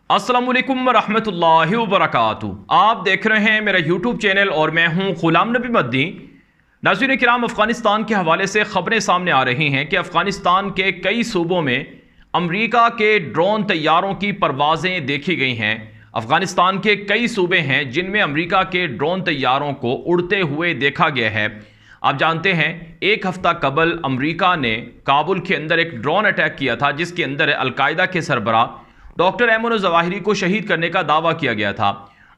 अस्सलाम वालेकुम रहमतुल्लाहि व बरकातुहू। आप देख रहे हैं मेरा यूट्यूब चैनल और मैं हूं गुलाम नबी मद्दी। नाज़रीन किराम, अफ़गानिस्तान के हवाले से ख़बरें सामने आ रही हैं कि अफ़गानिस्तान के कई सूबों में अमरीका के ड्रोन तैयारों की परवाज़ें देखी गई हैं। अफ़गानिस्तान के कई सूबे हैं जिनमें अमरीका के ड्रोन तैयारों को उड़ते हुए देखा गया है। आप जानते हैं, एक हफ़्ता कबल अमरीका ने काबुल के अंदर एक ड्रोन अटैक किया था जिसके अंदर अलकायदा के सरबराह डॉक्टर ऐमन ज़वाहिरी को शहीद करने का दावा किया गया था।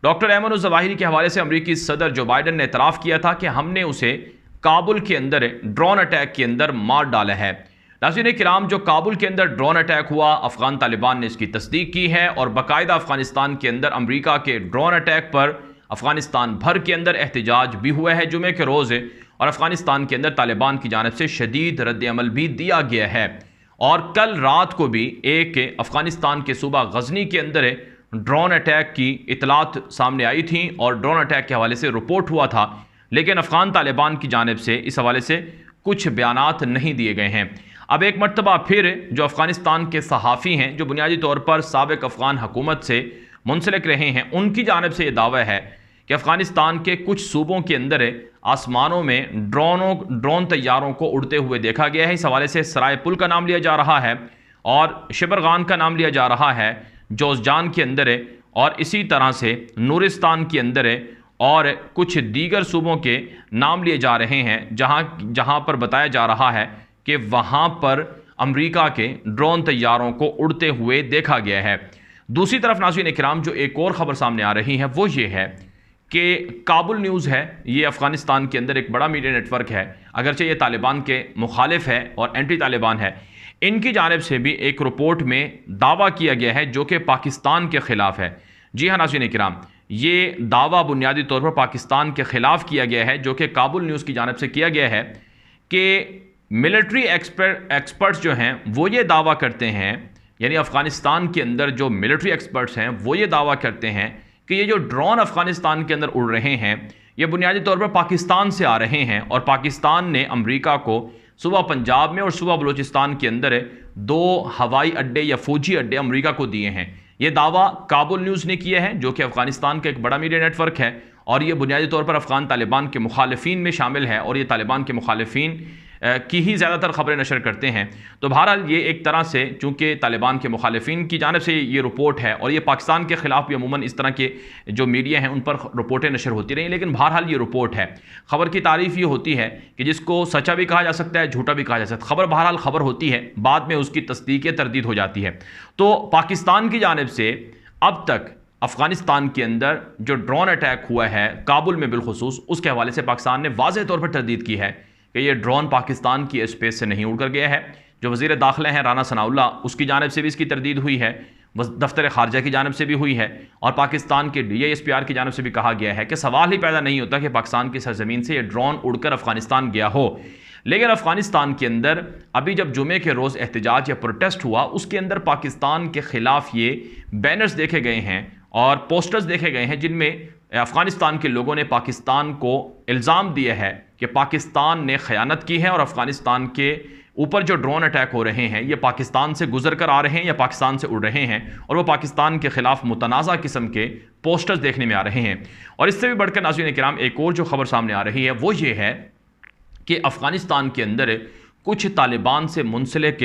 डॉक्टर ऐमन ज़वाहिरी के हवाले से अमरीकी सदर जो बाइडन ने इतराफ़ किया था कि हमने उसे काबुल के अंदर ड्रोन अटैक के अंदर मार डाला है। नाज़रीन किराम, जो काबुल के अंदर ड्रोन अटैक हुआ, अफ़गान तालिबान ने इसकी तस्दीक की है और बाकायदा अफ़गानिस्तान के अंदर अमरीका के ड्रोन अटैक पर अफ़गानिस्तान भर के अंदर एहतजाज भी हुआ है जुमे के रोज़, और अफ़गानिस्तान के अंदर तालिबान की जानिब से शदीद रद्द-ए-अमल भी दिया गया है। और कल रात को भी एक अफ़गानिस्तान के सूबा गजनी के अंदर ड्रोन अटैक की इतलात सामने आई थी और ड्रोन अटैक के हवाले से रिपोर्ट हुआ था, लेकिन अफ़गान तालिबान की जानिब से इस हवाले से कुछ बयानात नहीं दिए गए हैं। अब एक मरतबा फिर जो अफ़गानिस्तान के सहाफ़ी हैं जो बुनियादी तौर पर साबिक़ अफ़गान हुकूमत से मुंसलिक रहे हैं, उनकी जानिब से ये दावा है कि अफ़गानिस्तान के कुछ सूबों के अंदर आसमानों में ड्रोन तैयारों को उड़ते हुए देखा गया है। इस हवाले से सराय पुल का नाम लिया जा रहा है और शिबरगान का नाम लिया जा रहा है जोज़जान के अंदर है, और इसी तरह से नूरिस्तान के अंदर है, और कुछ दीगर सूबों के नाम लिए जा रहे हैं जहां पर बताया जा रहा है कि वहां पर अमरीका के ड्रोन तैयारों को उड़ते हुए देखा गया है। दूसरी तरफ नाज़रीन इकराम, जो एक और ख़बर सामने आ रही है वो ये है कि काबुल न्यूज़ है, ये अफ़गानिस्तान के अंदर एक बड़ा मीडिया नेटवर्क है, अगरचे ये तालिबान के मुखालिफ है और एंटी तालिबान है। इनकी जानिब से भी एक रिपोर्ट में दावा किया गया है जो कि पाकिस्तान के ख़िलाफ़ है। जी हाँ नाज़रीन इकराम, ये दावा बुनियादी तौर पर पाकिस्तान के ख़िलाफ़ किया गया है, जो कि काबुल न्यूज़ की जानिब से किया गया है कि मिलिट्री एक्सपर्ट्स जो हैं वो ये दावा करते हैं, यानी अफ़गानिस्तान के अंदर जो मिलिट्री एक्सपर्ट्स हैं वो ये दावा करते हैं कि ये जो ड्रोन अफ़गानिस्तान के अंदर उड़ रहे हैं ये बुनियादी तौर पर पाकिस्तान से आ रहे हैं, और पाकिस्तान ने अमरीका को सुबह पंजाब में और सुबह बलूचिस्तान के अंदर 2 हवाई अड्डे या फ़ौजी अड्डे अमरीका को दिए हैं। ये दावा काबुल न्यूज़ ने किया है जो कि अफ़गानिस्तान का एक बड़ा मीडिया नेटवर्क है, और ये बुनियादी तौर पर अफ़गान तालिबान के मुखालिफिन में शामिल है, और ये तालिबान के मुखालिफिन की ही ज़्यादातर ख़बरें नशर करते हैं। तो बहरहाल ये एक तरह से, चूँकि तालिबान के मुखालिफिन की जानिब से ये रिपोर्ट है और ये पाकिस्तान के ख़िलाफ़ भी अमूमन इस तरह के जो मीडिया हैं उन पर रिपोर्टें नशर होती रही, लेकिन बहरहाल ये रिपोर्ट है। ख़बर की तारीफ़ ये होती है कि जिसको सच्चा भी कहा जा सकता है, झूठा भी कहा जा सकता है। ख़बर बहरहाल ख़बर होती है, बाद में उसकी तस्दीक या तरदीद हो जाती है। तो पाकिस्तान की जानिब से अब तक अफ़गानिस्तान के अंदर जो ड्रोन अटैक हुआ है काबुल में बिलखुसूस, उसके हवाले से पाकिस्तान ने वाज़ेह तौर पर तरदीद की है कि ये ड्रोन पाकिस्तान की स्पेस से नहीं उड़कर गया है। जो वज़ीर दाखिला हैं राना सनाउल्लाह, उसकी जानिब से भी इसकी तरदीद हुई है, दफ्तर खारजा की जानिब से भी हुई है, और पाकिस्तान के DISPR की जानिब से भी कहा गया है कि सवाल ही पैदा नहीं होता कि पाकिस्तान की सरजमीन से ये ड्रोन उड़कर अफ़गानिस्तान गया हो। लेकिन अफ़गानिस्तान के अंदर अभी जब जुमे के रोज़ एहतजाज या प्रोटेस्ट हुआ, उसके अंदर पाकिस्तान के ख़िलाफ़ ये बैनर्स देखे गए हैं और पोस्टर्स देखे गए हैं जिनमें अफ़गानिस्तान के लोगों ने पाकिस्तान को इल्ज़ाम दिया है कि पाकिस्तान ने ख़यानत की है और अफ़गानिस्तान के ऊपर जो ड्रोन अटैक हो रहे हैं ये पाकिस्तान से गुजर कर आ रहे हैं या पाकिस्तान से उड़ रहे हैं, और वो पाकिस्तान के ख़िलाफ़ मुतनाज़ा किस्म के पोस्टर्स देखने में आ रहे हैं। और इससे भी बढ़कर नाज़रीन किराम, एक और जो ख़बर सामने आ रही है वो ये है कि अफ़गानिस्तान के अंदर कुछ तालिबान से मुंसलिक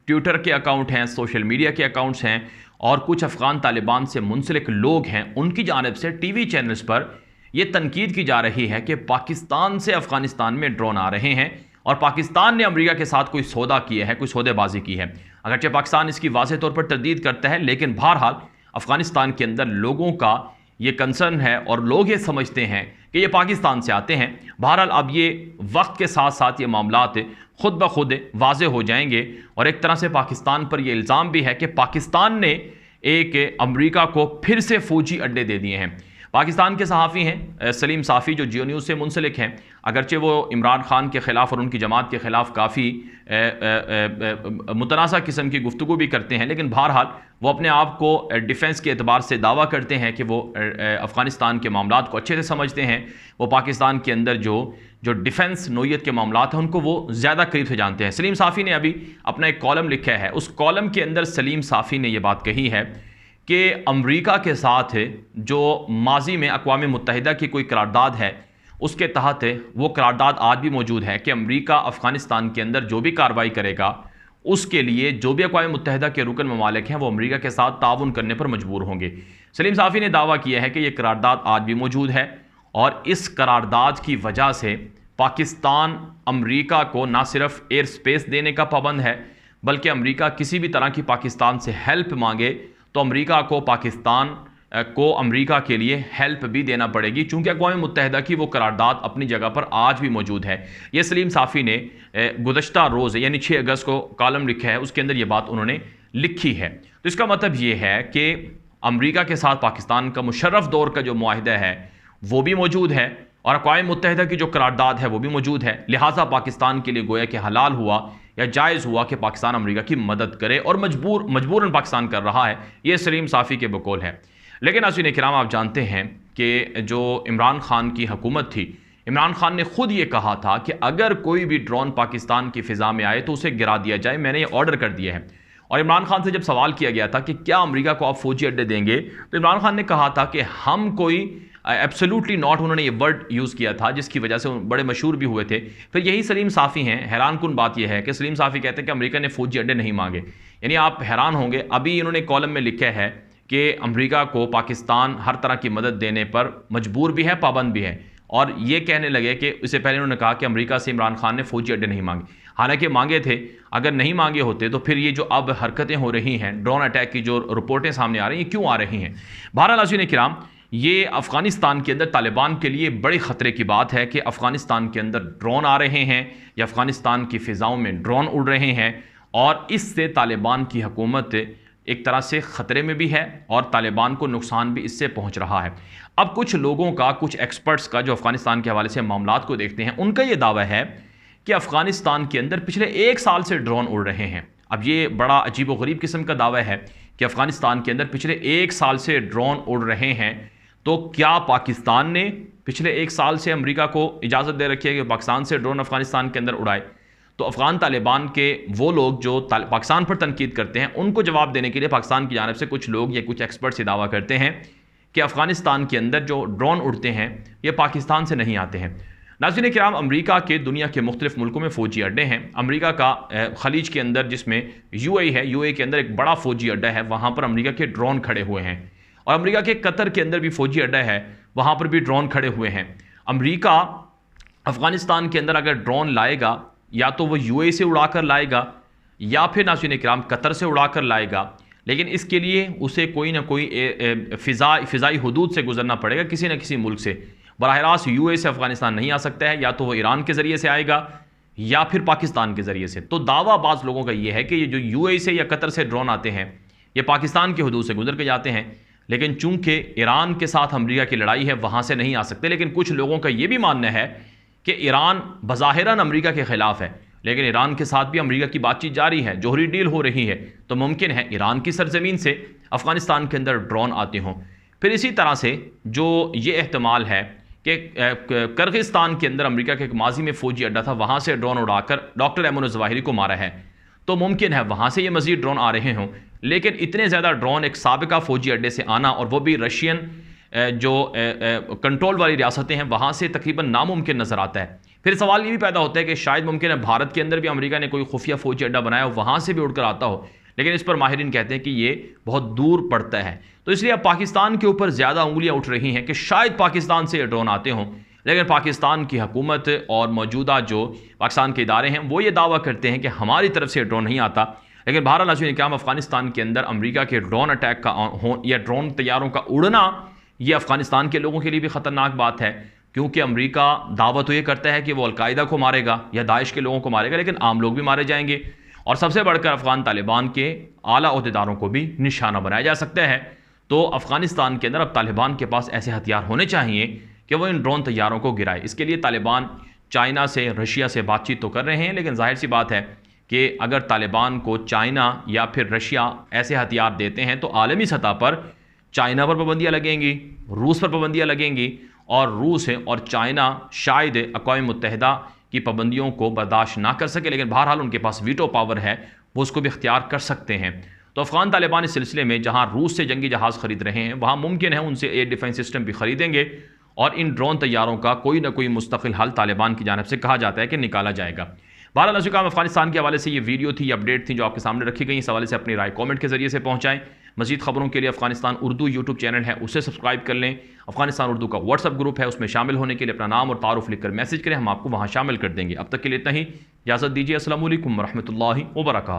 ट्विटर के अकाउंट हैं, सोशल मीडिया के अकाउंट्स हैं, और कुछ अफ़गान तालिबान से मुंसलिक लोग हैं, उनकी जानिब से TV चैनल्स पर यह तनकीद की जा रही है कि पाकिस्तान से अफ़गानिस्तान में ड्रोन आ रहे हैं और पाकिस्तान ने अमरीका के साथ कोई सौदा किया है, कोई सौदेबाजी की है। अगरचे पाकिस्तान इसकी वाज़ेह तौर पर तरदीद करता है, लेकिन बहरहाल अफ़गानिस्तान के अंदर लोगों का ये कंसर्न है और लोग ये समझते हैं कि ये पाकिस्तान से आते हैं। बहरहाल अब ये वक्त के साथ साथ ये मामलात खुद ब खुद वाज़े हो जाएंगे, और एक तरह से पाकिस्तान पर यह इल्ज़ाम भी है कि पाकिस्तान ने एक अमरीका को फिर से फ़ौजी अड्डे दे दिए हैं। पाकिस्तान के सहाफ़ी हैं सलीम साफ़ी जो जियो न्यूज़ से मुंसलिक हैं, अगरचे वो इमरान खान के ख़िलाफ़ और उनकी जमात के ख़िलाफ़ काफ़ी मुतनाज़ा किस्म की गुफ्तगू भी करते हैं, लेकिन बहरहाल वो अपने आप को डिफेंस के एतबार से दावा करते हैं कि वो अफ़गानिस्तान के मामलात को अच्छे से समझते हैं। वो पाकिस्तान के अंदर जो डिफेंस नोयत के मामलात हैं उनको वो ज़्यादा करीब से जानते हैं। सलीम साफ़ी ने अभी अपना एक कॉलम लिखा है, उस कॉलम के अंदर सलीम साफ़ी ने यह बात कही है कि अमेरिका के साथ जो माजी में अक़वाम मुत्तहिदा की कोई करारदाद है उसके तहत वो करारदाद आज भी मौजूद है कि अमेरिका अफ़गानिस्तान के अंदर जो भी कार्रवाई करेगा उसके लिए जो भी अक़वाम मुत्तहिदा के रुकन ममालिक हैं वो अमेरिका के साथ ताउन करने पर मजबूर होंगे। सलीम साफ़ी ने दावा किया है कि यह करारदाद आज भी मौजूद है और इस करारदाद की वजह से पाकिस्तान अमेरिका को ना सिर्फ एयर स्पेस देने का पाबंद है बल्कि अमेरिका किसी भी तरह की पाकिस्तान से हेल्प मांगे तो अमेरिका को पाकिस्तान को अमेरिका के लिए हेल्प भी देना पड़ेगी, चूंकि अक़वाम मुत्तहिदा की वो करारदाद अपनी जगह पर आज भी मौजूद है। ये सलीम साफ़ी ने गुज़श्ता रोज़ यानी 6 अगस्त को कॉलम लिखा है, उसके अंदर ये बात उन्होंने लिखी है। तो इसका मतलब ये है कि अमेरिका के साथ पाकिस्तान का मुशर्रफ दौर का जो मुआहिदा है वो भी मौजूद है और अक़वाम मुत्तहिदा की जो करारदाद है वो भी मौजूद है। लिहाजा पाकिस्तान के लिए गोया कि हलाल हुआ या जायज़ हुआ कि पाकिस्तान अमेरिका की मदद करे और मजबूरन पाकिस्तान कर रहा है। ये सलीम साफ़ी के बकौल है। लेकिन नाज़रीन किराम, आप जानते हैं कि जो इमरान खान की हुकूमत थी, इमरान खान ने खुद ये कहा था कि अगर कोई भी ड्रोन पाकिस्तान की फ़िज़ा में आए तो उसे गिरा दिया जाए, मैंने ये ऑर्डर कर दिया है। और इमरान खान से जब सवाल किया गया था कि क्या अमेरिका को आप फ़ौजी अड्डे देंगे, तो इमरान खान ने कहा था कि हम कोई एब्सोल्युटली नॉट, उन्होंने ये वर्ड यूज़ किया था जिसकी वजह से बड़े मशहूर भी हुए थे। फिर यही सलीम साफ़ी हैं। हैरान कुन बात यह है कि सलीम साफ़ी कहते हैं कि अमेरिका ने फ़ौजी अड्डे नहीं मांगे। यानी आप हैरान होंगे, अभी इन्होंने कॉलम में लिखा है कि अमेरिका को पाकिस्तान हर तरह की मदद देने पर मजबूर भी है, पाबंद भी है। और ये कहने लगे कि इससे पहले उन्होंने कहा कि अमेरिका से इमरान खान ने फ़ौजी अड्डे नहीं मांगे, हालांकि मांगे थे। अगर नहीं मांगे होते तो फिर ये जो अब हरकतें हो रही हैं, ड्रोन अटैक की जो रिपोर्टें सामने आ रही हैं, क्यों आ रही हैं? बहरहाल नाज़रीन किराम, ये अफ़गानिस्तान के अंदर तालिबान के लिए बड़े ख़तरे की बात है कि अफ़गानिस्तान के अंदर ड्रोन आ रहे हैं या अफ़गानिस्तान की फ़िज़ाओं में ड्रोन उड़ रहे हैं और इससे तालिबान की हुकूमत एक तरह से ख़तरे में भी है और तालिबान को नुकसान भी इससे पहुंच रहा है। अब कुछ लोगों का, कुछ एक्सपर्ट्स का जो अफ़गानिस्तान के हवाले से मामलात को देखते हैं, उनका ये दावा है कि अफ़गानिस्तान के अंदर पिछले 1 साल से ड्रोन उड़ रहे हैं। अब ये बड़ा अजीब व गरीब किस्म का दावा है कि अफ़गानिस्तान के अंदर पिछले 1 साल से ड्रोन उड़ रहे हैं। तो क्या पाकिस्तान ने पिछले 1 साल से अमेरिका को इजाज़त दे रखी है कि पाकिस्तान से ड्रोन अफ़गानिस्तान के अंदर उड़ाए? तो अफ़गान तालिबान के वो लोग जो पाकिस्तान पर तनकीद करते हैं, उनको जवाब देने के लिए पाकिस्तान की जानिब से कुछ लोग या कुछ एक्सपर्ट्स ये दावा करते हैं कि अफ़गानिस्तान के अंदर जो ड्रोन उड़ते हैं ये पाकिस्तान से नहीं आते हैं। नाज़रीन किराम, अमेरिका के दुनिया के मुख्तलिफ मुल्कों में फ़ौजी अड्डे हैं। अमेरिका का खलीज के अंदर जिसमें यूएई है, यूएई के अंदर एक बड़ा फ़ौजी अड्डा है, वहाँ पर अमेरिका के ड्रोन खड़े हुए हैं। और अमेरिका के कतर के अंदर भी फ़ौजी अड्डा है, वहाँ पर भी ड्रोन खड़े हुए हैं। अमेरिका अफ़गानिस्तान के अंदर अगर ड्रोन लाएगा या तो वो यूएई से उड़ाकर लाएगा या फिर नाज़रीन किराम कतर से उड़ाकर लाएगा, लेकिन इसके लिए उसे कोई ना कोई फ़िज़ाई हुदूद से गुजरना पड़ेगा, किसी न किसी मुल्क से। बराह रास्त यूएई से अफ़गानिस्तान नहीं आ सकता है, या तो वो ईरान के ज़रिए से आएगा या फिर पाकिस्तान के ज़रिए से। तो दावा बाज़ लोगों का ये है कि ये जो यूएई से या कतर से ड्रोन आते हैं ये पाकिस्तान के हुदूद से गुजर के जाते हैं, लेकिन चूंकि ईरान के साथ अमेरिका की लड़ाई है वहाँ से नहीं आ सकते। लेकिन कुछ लोगों का ये भी मानना है कि ईरान बज़ाहिरन अमेरिका के ख़िलाफ़ है, लेकिन ईरान के साथ भी अमेरिका की बातचीत जारी है, जोहरी डील हो रही है, तो मुमकिन है ईरान की सरजमीन से अफ़गानिस्तान के अंदर ड्रोन आते हों। फिर इसी तरह से जो ये एहतमाल है कि किर्गिस्तान के अंदर अमेरिका के एक माजी में फ़ौजी अड्डा था, वहाँ से ड्रोन उड़ाकर डॉक्टर अयमन ज़वाहिरी को मारा है, तो मुमकिन है वहाँ से ये मज़ीद ड्रोन आ रहे हों। लेकिन इतने ज़्यादा ड्रोन एक साबिका फ़ौजी अड्डे से आना, और वो भी रशियन जो कंट्रोल वाली रियासतें हैं वहाँ से, तकरीबन नामुमकिन नज़र आता है। फिर सवाल ये भी पैदा होता है कि शायद मुमकिन है भारत के अंदर भी अमेरिका ने कोई खुफिया फ़ौजी अड्डा बनाया हो, वहाँ से भी उड़कर आता हो, लेकिन इस पर माहिरीन कहते हैं कि ये बहुत दूर पड़ता है। तो इसलिए अब पाकिस्तान के ऊपर ज़्यादा उंगलियाँ उठ रही हैं कि शायद पाकिस्तान से ये ड्रोन आते हों, लेकिन पाकिस्तान की हुकूमत और मौजूदा जो पाकिस्तान के इदारे हैं वो ये दावा करते हैं कि हमारी तरफ से ड्रोन नहीं आता। लेकिन बहरहाल नाज़रीन किराम, अफ़गानिस्तान के अंदर अमेरिका के ड्रोन अटैक का हो या ड्रोन तैयारों का उड़ना, ये अफ़गानिस्तान के लोगों के लिए भी ख़तरनाक बात है, क्योंकि अमेरिका दावा तो ये करता है कि वो अलकायदा को मारेगा या दाइश के लोगों को मारेगा, लेकिन आम लोग भी मारे जाएंगे और सबसे बढ़कर अफ़गान तालिबान के आला ओहदेदारों को भी निशाना बनाया जा सकता है। तो अफ़गानिस्तान के अंदर अब तालिबान के पास ऐसे हथियार होने चाहिए कि वो इन ड्रोन तैयारों को गिराए। इसके लिए तालिबान चाइना से, रशिया से बातचीत तो कर रहे हैं, लेकिन जाहिर सी बात है कि अगर तालिबान को चाइना या फिर रशिया ऐसे हथियार देते हैं तो आलमी सतह पर चाइना पर पाबंदियाँ लगेंगी, रूस पर पाबंदियाँ लगेंगी, और रूस और चाइना शायद अक़वाम मुत्तहिदा की पाबंदियों को बर्दाश्त ना कर सके, लेकिन बहरहाल उनके पास वीटो पावर है, वो उसको भी इख्तियार कर सकते हैं। तो अफगान तालिबान इस सिलसिले में जहां रूस से जंगी जहाज़ खरीद रहे हैं, वहां मुमकिन है उनसे एयर डिफेंस सिस्टम भी खरीदेंगे और इन ड्रोन तैयारों का कोई ना कोई मुस्तकिल हल तालिबान की जानिब से कहा जाता है कि निकाला जाएगा। बहरहाल नाज़रीन, अफगानिस्तान के हवाले से ये वीडियो थी, अपडेट थी जो आपके सामने रखी गई। इस हवाले से अपनी राय कमेंट के जरिए से पहुंचाएं। मजीद खबरों के लिए अफगानिस्तान उर्दू यूट्यूब चैनल है, उसे सब्सक्राइब कर लें। अफगानिस्तान उर्दू का व्हाट्सअप ग्रुप है, उसमें शामिल होने के लिए अपना नाम और तारुफ लिखकर मैसेज करें, हम आपको वहां शामिल कर देंगे। अब तक के लिए इतना ही, इजाज़त दीजिए। अस्सलामु अलैकुम वरहमतुल्लाहि वबरकातुहू।